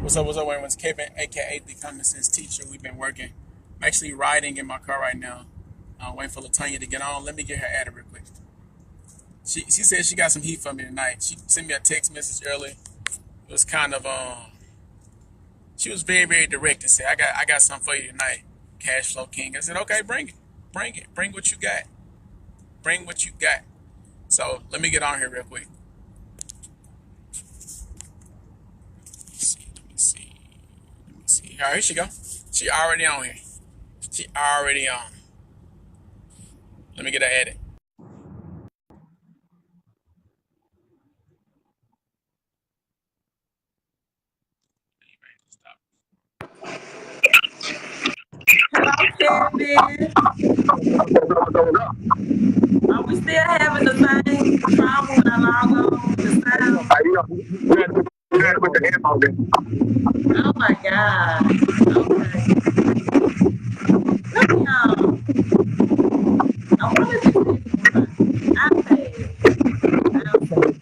What's up, everyone's Kevin, aka the Common Sense Teacher. We've been working. I'm actually riding in my car right now. Waiting for Latanya to get on. Let me get her added real quick. She said she got some heat for me tonight. She sent me a text message early. It was kind of she was very direct and said, I got something for you tonight, Cashflow King. I said, okay, bring what you got, bring what you got. So let me get on here real quick. Let me see. All right, here she go. She already on here. She already on. Let me get her added. Hello, Kevin. Are we still having the same trouble when I log on? The sound? Oh my God. Okay. Let me I wanted to see this on my iPad. I'll see.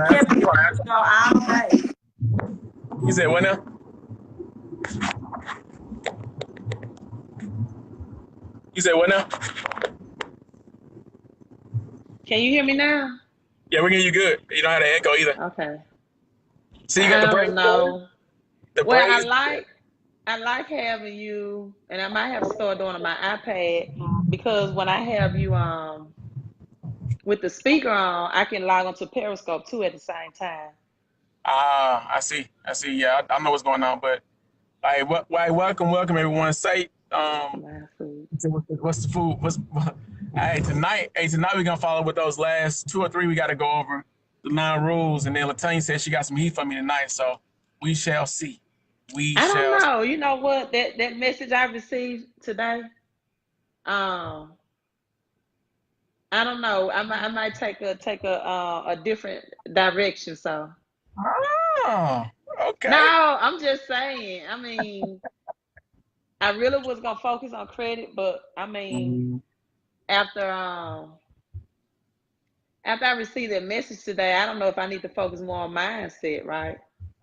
Kevin, you need to go all day. You said what now? You said what now? Can you hear me now? Yeah, we're getting you good. You don't have to echo either. Okay. So you got the I braids don't going? know. The Well, braids. I like having you, and I might have to start doing it on my iPad because when I have you with the speaker on, I can log onto Periscope too at the same time. Ah, I see. I see. Yeah, I know what's going on. But welcome everyone. Say My food. what's the food? Hey, tonight we're gonna follow with those last two or three. We got to go over the 9 rules, and then Latanya said she got some heat for me tonight. So we shall see. We I don't shall. know. You know what? That message I received today. Um, I don't know. I might take a different direction. So Oh, no, okay. I'm just saying. I mean, I really was gonna focus on credit, but I mean, after um after I received that message today, I don't know if I need to focus more on mindset, right?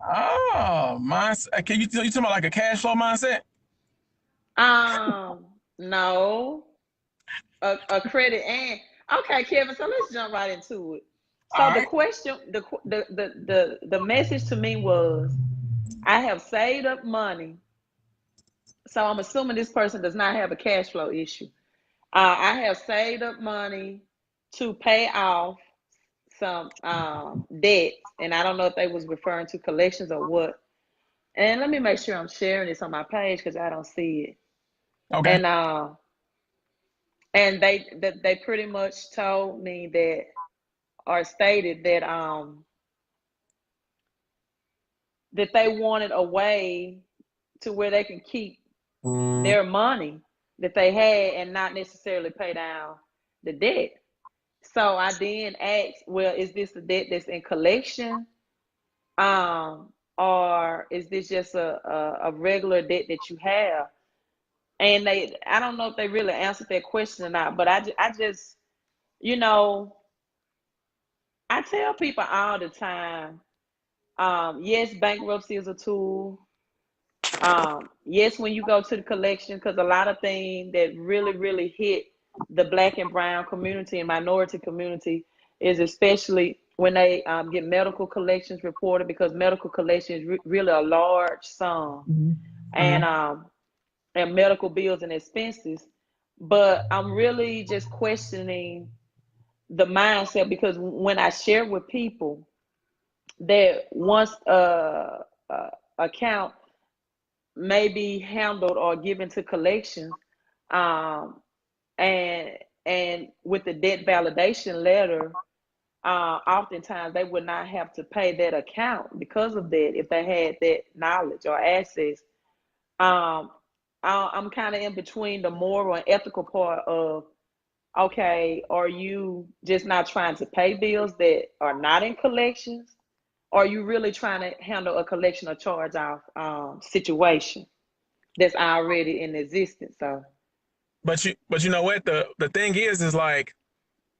Oh, mindset. Can you talking about like a cash flow mindset? No, a credit and okay, Kevin. So let's jump right into it. All So the right. question, the message to me was, I have saved up money. So I'm assuming this person does not have a cash flow issue. I have saved up money to pay off some debts, and I don't know if they was referring to collections or what. And let me make sure I'm sharing this on my page because I don't see it. Okay. And they pretty much told me that or stated that they wanted a way to where they can keep their money that they had and not necessarily pay down the debt. So I then asked, well, is this a debt that's in collection? Or is this just a regular debt that you have? And I don't know if they really answered that question or not, but I just, you know, I tell people all the time, yes, bankruptcy is a tool. Yes, when you go to the collection, because a lot of things that really hit the black and brown community and minority community is especially when they get medical collections reported, because medical collection is really a large sum, and Mhm. medical bills and expenses. But I'm really just questioning the mindset, because when I share with people that once a account may be handled or given to collections, um, and with the debt validation letter, oftentimes they would not have to pay that account because of that if they had that knowledge or access. Um, I'm kind of in between the moral and ethical part of, okay, are you just not trying to pay bills that are not in collections? Or are you really trying to handle a collection or charge off situation that's already in existence? So but you know what? The thing is like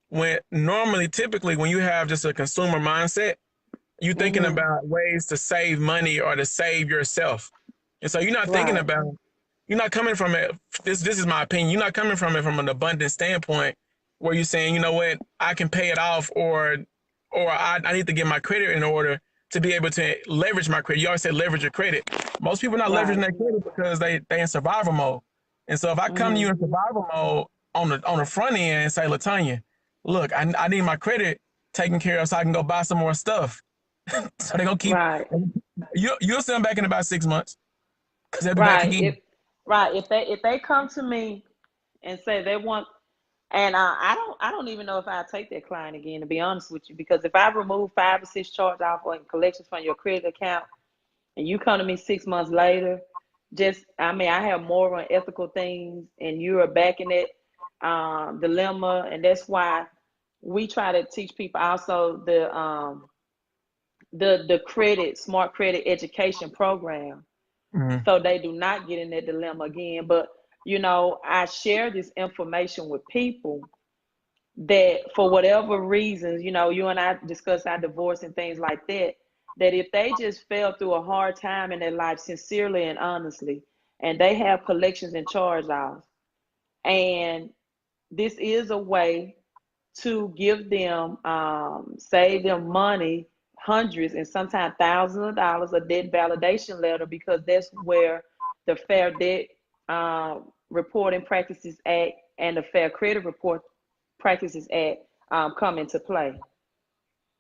when normally, typically, when you have just a consumer mindset, you thinking Mm-hmm. about ways to save money or to save yourself. And so you're not thinking Right. about, you're not coming from it. This is my opinion. You're not coming from it from an abundant standpoint where you're saying, you know what, I can pay it off, or I need to get my credit in order to be able to leverage my credit. You always say leverage your credit. Most people are not leveraging Right. their credit because they in survival mode. And so if I come to you Mm-hmm. in survival mode on the front end and say, Latanya, look, I need my credit taken care of so I can go buy some more stuff. So they're gonna keep Right. you'll see them back in about 6 months because they'll be back Right. If again. right, if they come to me and say they want, and I don't even know if I take that client again, to be honest with you, because if I remove 5 or 6 charge off or collections from your credit account, and you come to me 6 months later, just I mean I have moral and ethical things, and you are back in that dilemma, and that's why we try to teach people also the credit smart credit education program, Mm-hmm. so they do not get in that dilemma again. But you know, I share this information with people that for whatever reasons, you know, you and I discuss our divorce and things like that, that if they just fell through a hard time in their life sincerely and honestly, and they have collections and charge offs, and this is a way to give them, save them money, hundreds and sometimes thousands of dollars, a debt validation letter, because that's where the Fair Debt Reporting Practices Act and the Fair Credit Report Practices Act come into play.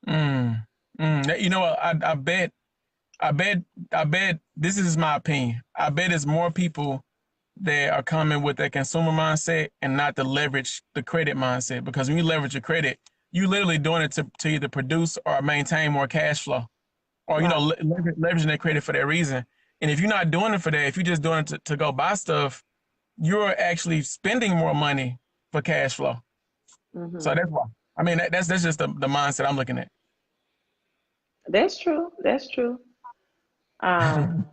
Mm. Mm. You know what? I bet, I bet this is my opinion. I bet it's more people that are coming with that consumer mindset and not the leverage the credit mindset. Because when you leverage your credit, you literally doing it to either produce or maintain more cash flow, or Right. leveraging that credit for that reason. And if you're not doing it for that, if you're just doing it to go buy stuff, you're actually spending more money for cash flow. So Hmm. that's why. I mean, that's just the mindset I'm looking at. That's true. That's true. Um,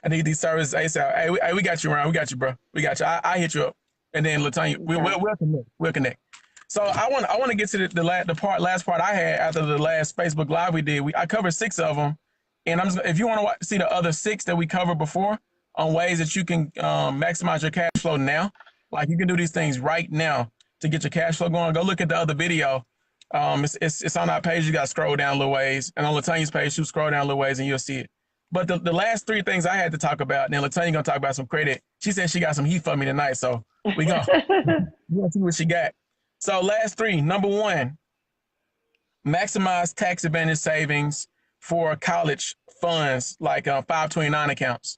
I need these services ASAP. Hey, we got you, Ryan. We got you, bro. We got you. I hit you up, and then Latanya, okay. we'll connect. We'll connect. So I want to get to the last part I had after the last Facebook Live we did. I covered 6 of them, and if you want to see the other 6 that we covered before on ways that you can maximize your cash flow now, like you can do these things right now to get your cash flow going. Go look at the other video. It's on our page. You got to scroll down a little ways, and on Latanya's page, you scroll down a little ways, and you'll see it. But the last 3 things I had to talk about, and then Latanya gonna talk about some credit. She said she got some heat for me tonight, so we gonna see what she got. So last 3, number 1, maximize tax advantage savings for college funds like 529 accounts.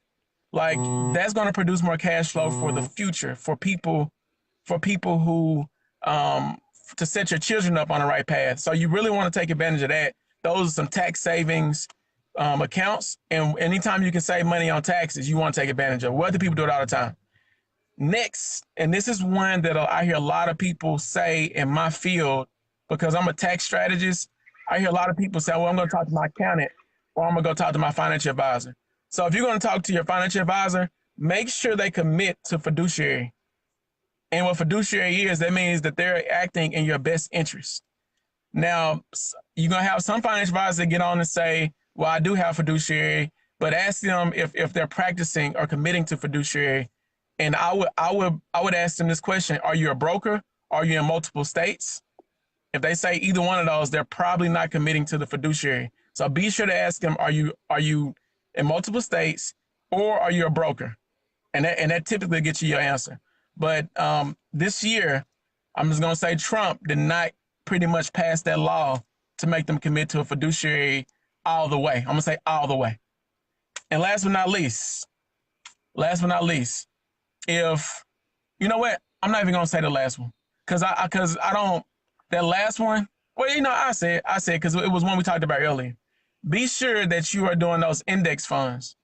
Like that's going to produce more cash flow for the future for people who um, to set your children up on the right path. So you really want to take advantage of that. Those are some tax savings accounts, and anytime you can save money on taxes, you want to take advantage of. What do people do it all the time? Next, and this is one that I hear a lot of people say in my field because I'm a tax strategist. I hear a lot of people say, well, I'm going to talk to my accountant or I'm going to go talk to my financial advisor. So if you're going to talk to your financial advisor, make sure they commit to fiduciary. And what fiduciary is, that means that they're acting in your best interest. Now, you're going to have some financial advisors that get on and say, well, I do have fiduciary, but ask them if they're practicing or committing to fiduciary. And I would ask them this question: are you a broker? Are you in multiple states? If they say either one of those, they're probably not committing to the fiduciary. So be sure to ask them: are you in multiple states, or are you a broker? And that typically gets you your answer. But this year, I'm just gonna say Trump did not pretty much pass that law to make them commit to a fiduciary all the way. I'm gonna say all the way. And last but not least, if you know what? I'm not even gonna say the last one because I don't that last one. Well, I said because it was one we talked about earlier. Be sure that you are doing those index funds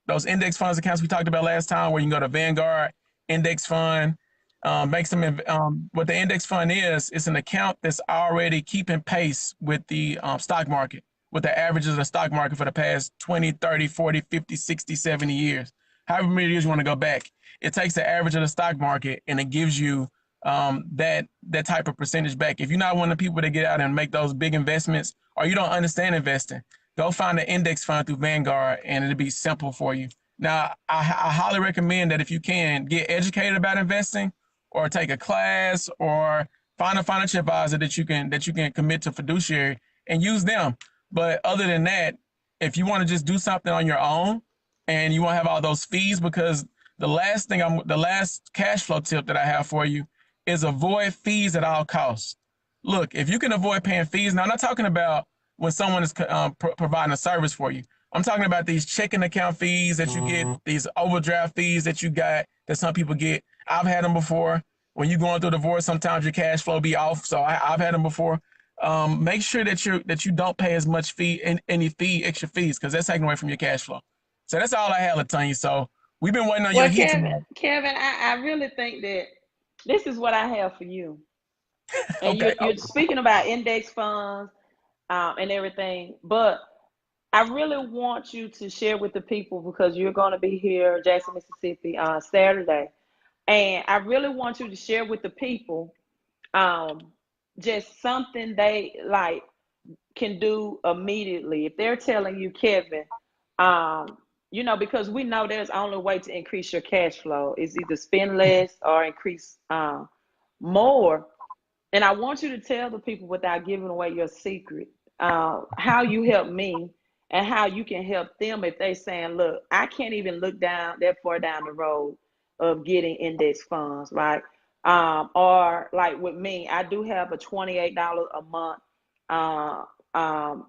accounts we talked about last time, where you can go to Vanguard index fund, make some. What the index fund is, it's an account that's already keeping pace with the stock market, with the averages of the stock market for the past 20, 30, 40, 50, 60, 70 years. however many years you want to go back. It takes the average of the stock market and it gives you that type of percentage back. If you're not one of the people that get out and make those big investments, or you don't understand investing, go find an index fund through Vanguard and it'll be simple for you. Now, I highly recommend that if you can get educated about investing, or take a class, or find a financial advisor that you can commit to fiduciary and use them. But other than that, if you want to just do something on your own and you want to have all those fees, because the last cash flow tip that I have for you is avoid fees at all costs. Look, if you can avoid paying fees, now I'm not talking about when someone is providing a service for you. I'm talking about these checking account fees that you get, these overdraft fees that you got, that some people get. I've had them before. When you're going through a divorce, sometimes your cash flow be off. So I've had them before. Make sure that you don't pay as much extra fees, because that's taken away from your cash flow. So that's all I have, Latonya. So we've been waiting on your Well, heat tonight. Kevin, I really think that this is what I have for you. And Okay. you're speaking about index funds and everything, but I really want you to share with the people, because you're going to be here, Jackson, Mississippi, on Saturday, and I really want you to share with the people just something they like can do immediately. If they're telling you, Kevin, because we know there's only way to increase your cash flow is either spend less or increase more. And I want you to tell the people, without giving away your secret, how you help me and how you can help them if they saying, look, I can't even look down that far down the road of getting index funds, right? Or like with me, I do have a $28 a month uh, um,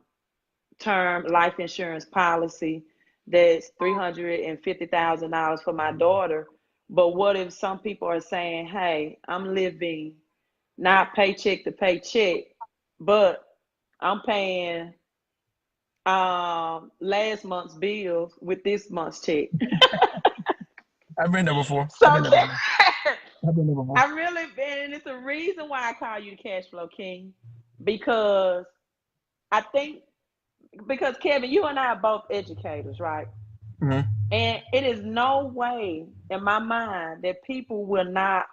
term life insurance policy that's $350,000 for my daughter. But what if some people are saying, hey, I'm living not paycheck to paycheck, but I'm paying last month's bills with this month's check. I've been there before. I've So been there before. I've been there before. I really been, and it's a reason why I call you the cash flow king, because I think, because Kevin, you and I are both educators, right? Mm-hmm. And it is no way in my mind that people will not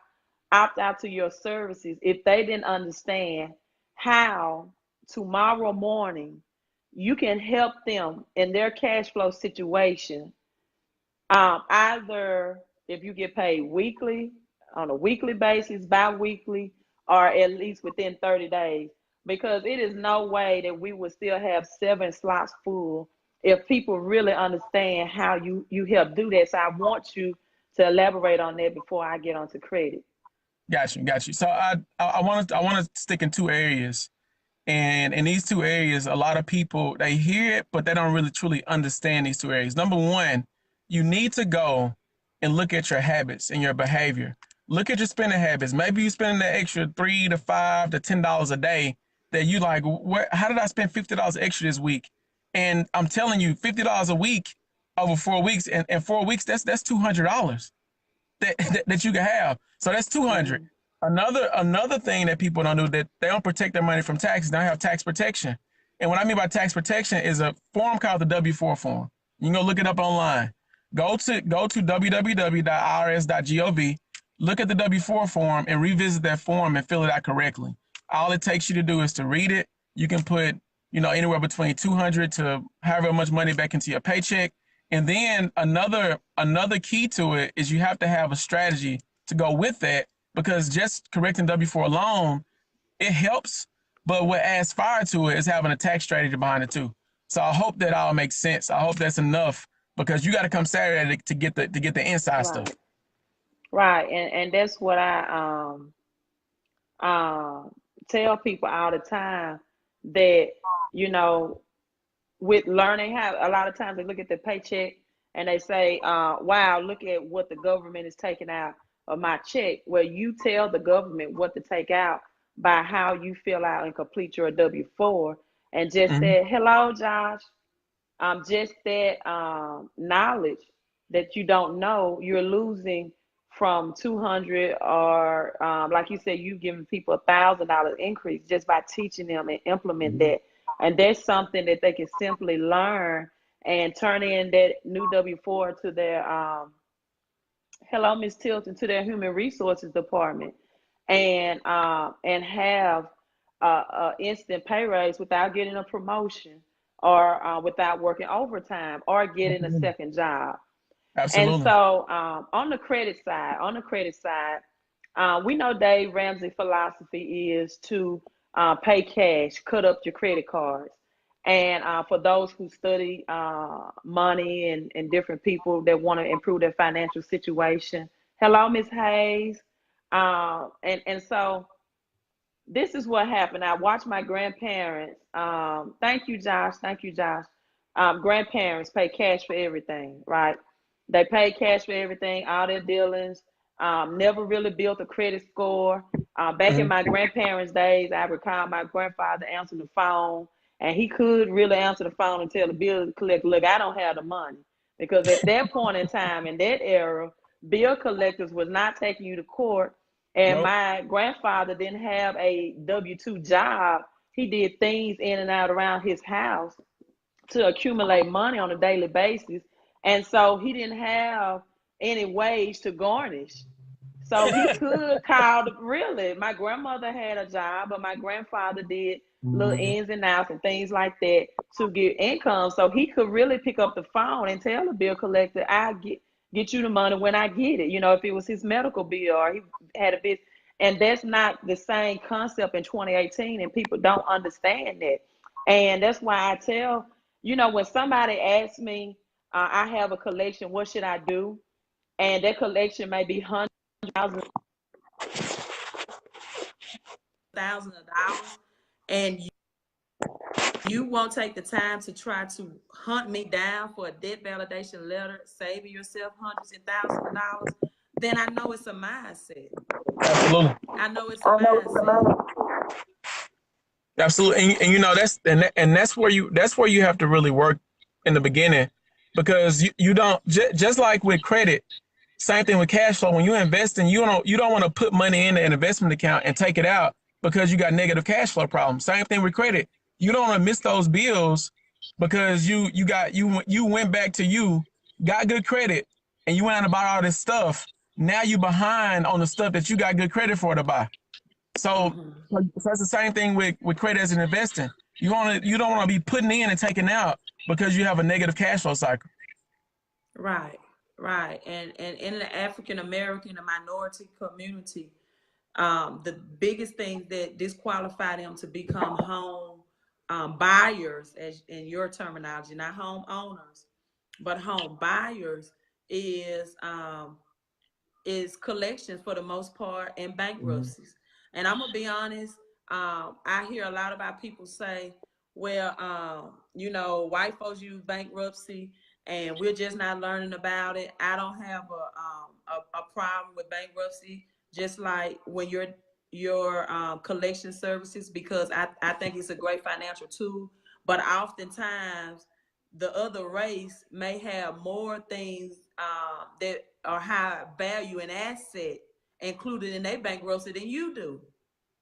opt out to your services if they didn't understand how tomorrow morning you can help them in their cash flow situation. Either if you get paid weekly, on a weekly basis, bi-weekly, or at least within 30 days. Because it is no way that we would still have 7 slots full if people really understand how you help do that. So I want you to elaborate on that before I get onto credit. Got you, got you. So I want to stick in two areas, and in these two areas, a lot of people, they hear it, but they don't really truly understand these two areas. Number one, you need to go and look at your habits and your behavior. Look at your spending habits. Maybe you spend the extra $3 to $5 to $10 a day that you like. How did I spend $50 extra this week? And I'm telling you, $50 a week over 4 weeks, and 4 weeks, that's $200 that you can have. So that's 200. Mm-hmm. Another thing that people don't do, that they don't protect their money from taxes. They don't have tax protection. And what I mean by tax protection is a form called the W-4 form. You can go look it up online. Go to www.irs.gov. Look at the W-4 form and revisit that form and fill it out correctly. All it takes you to do is to read it. You can put, anywhere between 200 to however much money back into your paycheck. And then another key to it is you have to have a strategy to go with that, because just correcting W-4 alone, it helps, but what adds fire to it is having a tax strategy behind it too. So I hope that all makes sense. I hope that's enough, because you got to come Saturday to get the inside stuff. Right. Right. And that's what I um tell people all the time, that, you know, with learning how, a lot of times they look at the paycheck and they say, wow, look at what the government is taking out of my check. Well, you tell the government what to take out by how you fill out and complete your W-4. And just Mm-hmm. that, hello, Josh, just that knowledge that you don't know, you're losing from 200, or like you said, you giving people $1,000 increase just by teaching them and implement that. And that's something that they can simply learn and turn in that new W-4 to their hello, Miss Tilton, to their human resources department, and have instant pay raise without getting a promotion, or without working overtime, or getting a Absolutely. second job. And Absolutely. so on the credit side, we know Dave Ramsey' philosophy is to pay cash, cut up your credit cards. And for those who study money, and different people that want to improve their financial situation. Hello, Miss Hayes. And so this is what happened. I watched my grandparents. Thank you, Josh. Thank you, Josh. Grandparents pay cash for everything, right? They pay cash for everything, all their dealings. Never really built a credit score. Back in Mhm. my grandparents' days, I recall my grandfather answering the phone, and he could really answer the phone and tell the bill collector, "Look, I don't have the money," because at that point in time, in that era, bill collectors was not taking you to court, and Nope. my grandfather didn't have a W-2 job. He did things in and out around his house to accumulate money on a daily basis. And so he didn't have any wage to garnish. So he could call really. My grandmother had a job, but my grandfather did little Mhm. ins and outs and things like that to get income. So he could really pick up the phone and tell the bill collector, "I get you the money when I get it." If it was his medical bill, or he had a business. And that's not the same concept in 2018, and people don't understand that. And that's why I tell, when somebody asks me, I have a collection, what should I do? And that collection may be hundreds, thousands of dollars, and you won't take the time to try to hunt me down for a debt validation letter, saving yourself hundreds and thousands of dollars, then I know it's a mindset. Absolutely. I know it's a mindset. Absolutely. And that's where you have to really work in the beginning, because you don't just like with credit. Same thing with cash flow. When you invest in, you don't want to put money in an investment account and take it out because you got negative cash flow problems. Same thing with credit. You don't want to miss those bills because you went back to got good credit, and you went out and bought all this stuff. Now you behind on the stuff that you got good credit for to buy. So, Mm-hmm. so it's the same thing with credit as an investing. You don't want to be putting in and taking out because you have a negative cash flow cycle. Right, right. And in the African American and minority community, the biggest things that disqualify them to become home buyers, as in your terminology, not home owners, but home buyers, is collections for the most part, and Mhm. bankruptcies. And I'm gonna be honest, I hear a lot about people say, "Well, white folks use bankruptcy, and we're just not learning about it." I don't have a problem with bankruptcy, just like when your collection services, because I think it's a great financial tool. But oftentimes the other race may have more things that are high value and asset included in their bankruptcy than you do.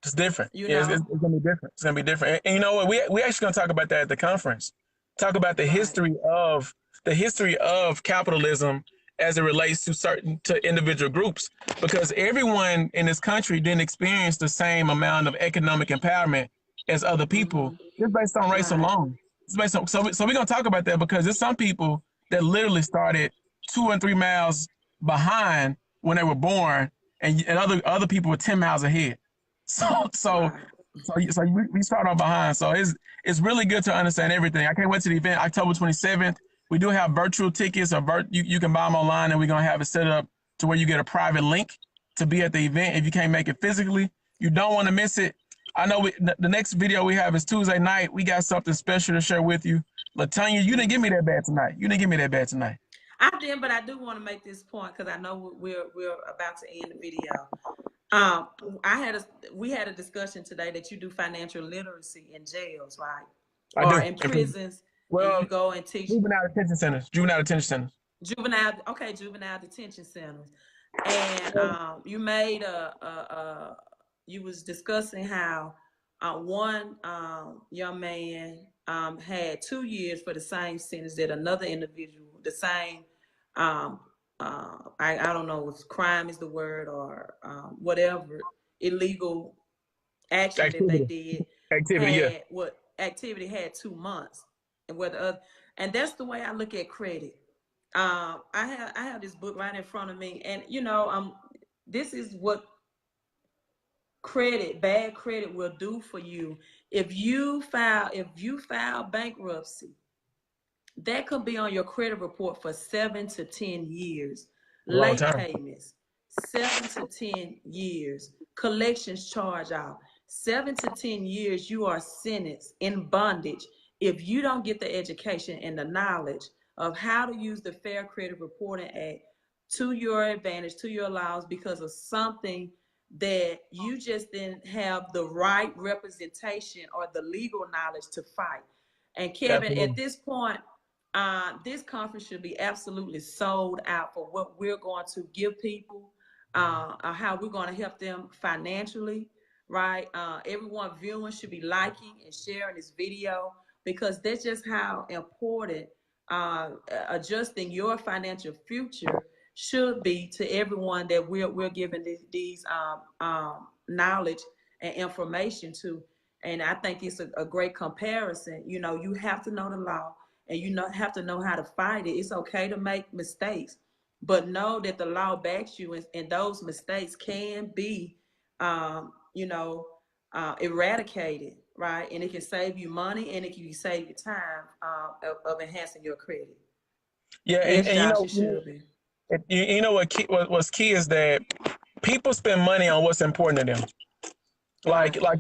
It's different. You Yeah, know, it's gonna be different. It's gonna be different. And you know what? We actually gonna talk about that at the conference. Talk about right? the history of capitalism as it relates to individual groups, because everyone in this country didn't experience the same amount of economic empowerment as other people, Mm-hmm. just based on race Right. alone. It's based on, so we're gonna talk about that because there's some people that literally started 2 and 3 miles behind when they were born, and other people were 10 miles ahead. So so Right. so we start off behind. So it's really good to understand everything. I can't wait to the event, October 27th. We do have virtual tickets, or you can buy them online, and we're gonna have it set up to where you get a private link to be at the event. If you can't make it physically, you don't want to miss it. I know the next video we have is Tuesday night. We got something special to share with you. Latanya, you didn't give me Mm-hmm. that bad tonight. You didn't give me that bad tonight. I did, but I do want to make this point because I know we're about to end the video. I had a we had a discussion today that you do financial literacy in jails, right, I or do. in prisons, and you Well, go and teach juvenile detention centers. Juvenile detention centers. juvenile detention centers. And you made you was discussing how one young man had 2 years for the same sentence that another individual, the same, I don't know if crime is the word or whatever illegal action that they Activity. did, Activity, yeah. had what activity had 2 months, and whether other, and that's the way I look at credit. I have this book right in front of me, and this is what bad credit will do for you. If you file bankruptcy, that could be on your credit report for 7 to 10 years. Long Late time. payments, 7 to 10 years. Collections charge out, 7 to 10 years. You are sentenced in bondage if you don't get the education and the knowledge of how to use the Fair Credit Reporting Act to your advantage, to your allowance, because of something that you just didn't have the right representation or the legal knowledge to fight. And Kevin, at Absolutely. this point, this conference should be absolutely sold out for what we're going to give people, how we're going to help them financially, right? Everyone viewing should be liking and sharing this video, because that's just how important adjusting your financial future should be to everyone that we're giving these knowledge and information to. And I think it's a great comparison. You have to know the law, and have to know how to fight it. It's okay to make mistakes, but know that the law backs you, and those mistakes can be, eradicated, right? And it can save you money, and it can save you time of enhancing your credit. Yeah, Yes, and Josh, it should be. you know what's key is that people spend money on what's important to them. Right. Like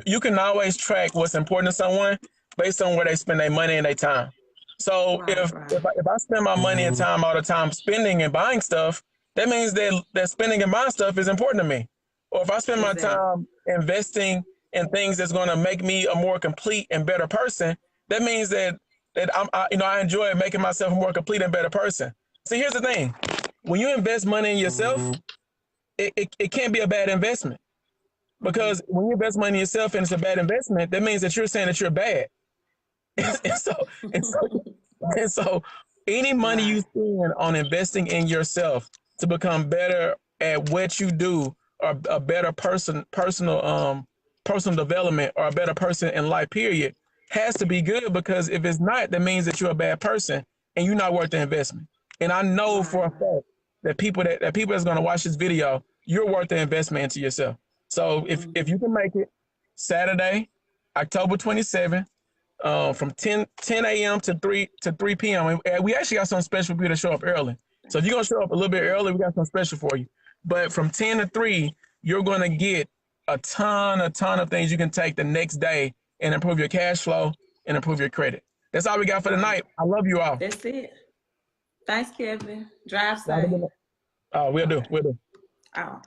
you can always track what's important to someone based on where they spend their money and their time. So Right. if Right. I spend my money and time all the time spending and buying stuff, that means that spending and buying stuff is important to me. Or if I spend my Exactly. time investing in things that's going to make me a more complete and better person, that means that I enjoy making myself a more complete and better person. See, here's the thing: when you invest money in yourself, it can't be a bad investment. Mm-hmm. Because when you invest money in yourself and it's a bad investment, that means that you're saying that you're bad. and so and so and so any money you Right. spend on investing in yourself to become better at what you do, or a better personal development, or a better person in life, period, has to be good, because if it's not, that means that you're a bad person and you're not worth the investment. And I know Right. for a fact that people that's going to watch this video, you're worth the investment into yourself. So if Mm-hmm. you can make it Saturday, October 27th, from 10 a.m. to 3 p.m. And we actually got some special people to show up early. So if you're gonna show up a little bit early, we got some special for you. But from 10 to 3, you're gonna get a ton of things you can take the next day and improve your cash flow and improve your credit. That's all we got for Right. tonight. I love you all. That's it. Thanks, Kevin. Drive Have a good safe. night. We'll do. Okay. We'll do. Oh.